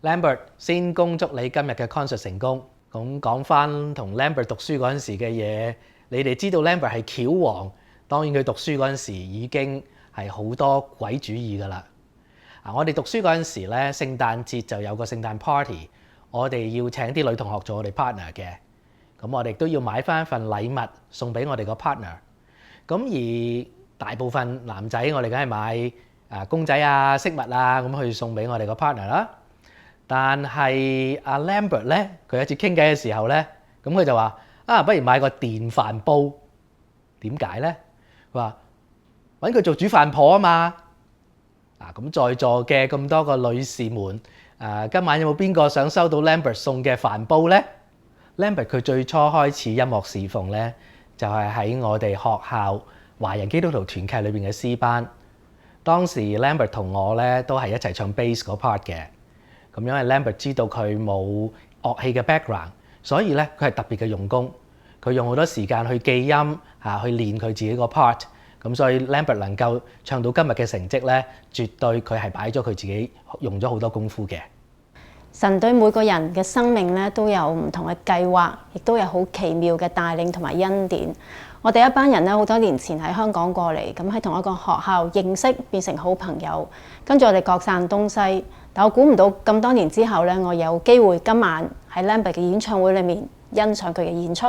Lambert 先恭祝你今日嘅 concert 成功。咁講翻同 Lambert 讀書嗰陣時嘅嘢，你哋知道 Lambert 係橋王，當然佢讀書嗰陣時已經係好多鬼主意㗎啦。我哋讀書嗰陣時咧，聖誕節就有個聖誕 party， 我哋要請啲女同學做我哋 partner 嘅。咁我哋都要買翻一份禮物送俾我哋個 partner。咁而大部分男仔我哋梗係買公仔啊、飾物啊咁去送俾我哋個 partner 啦。但係阿 Lambert 咧，佢有一次傾偈嘅時候咧，咁佢就話：不如買個電飯煲。點解咧？佢話揾佢做煮飯婆啊嘛。咁在座嘅咁多個女士們，今晚有冇邊個想收到 Lambert 送嘅飯煲咧？ Lambert 佢最初開始音樂侍奉咧，就係喺我哋學校華人基督徒團契裏邊嘅詩班。當時 Lambert 同我咧都係一齊唱 bass 嗰 part 嘅。咁因為 Lambert 知道佢冇樂器嘅 background，所以咧佢係特別嘅用功。佢用好多時間去記音去練佢自己個 part。咁所以 Lambert 能夠唱到今日嘅成績咧，絕對佢係擺咗佢自己用咗好多功夫嘅。神對每個人嘅生命咧都有唔同嘅計劃，亦都有好奇妙嘅帶領同埋恩典。我哋一班人咧好多年前喺香港過嚟，咁喺同一個學校認識，變成好朋友。跟住我哋各散東西，但我估唔到咁多年之後咧，我有機會今晚喺 Lambert 嘅演唱會裏面欣賞佢嘅演出。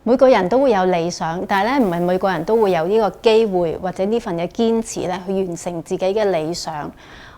每個人都會有理想，但係咧唔係每個人都會有呢個機會或者呢份嘅堅持咧去完成自己嘅理想。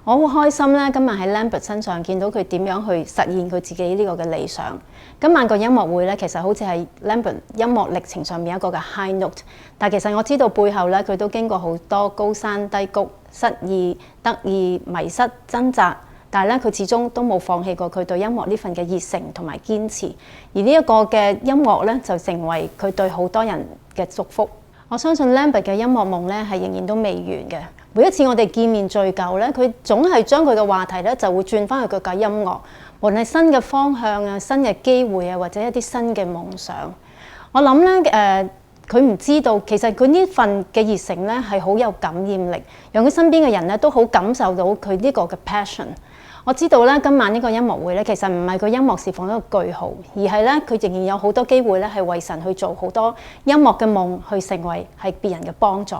我好開心咧，今晚喺 Lambert 身上見到佢點樣去實現佢自己呢個嘅理想。今晚個音樂會咧，其實好似係 Lambert 音樂歷程上面一個嘅 high note， 但其實我知道背後咧佢都經過好多高山低谷、失意、得意、迷失、掙扎。但係咧，佢始終都冇放棄過佢對音樂呢份嘅熱誠同埋堅持，而呢一個嘅音樂咧，就成為佢對好多人嘅祝福。我相信 Lambert 嘅音樂夢咧係仍然都未完嘅。每一次我哋見面聚舊咧，佢總係將佢嘅話題咧就會轉翻去佢嘅音樂，無論係新嘅方向啊、新嘅機會啊，或者一啲新嘅夢想。我諗咧佢唔知道其實佢呢份嘅熱誠咧係好有感染力，讓佢身邊嘅人咧都好感受到佢呢個嘅 passion。我知道咧，今晚呢個音樂會咧，其實唔係佢音樂侍奉一個句號，而係咧佢仍然有好多機會咧，係為神去做好多音樂嘅夢，去成為係別人嘅幫助。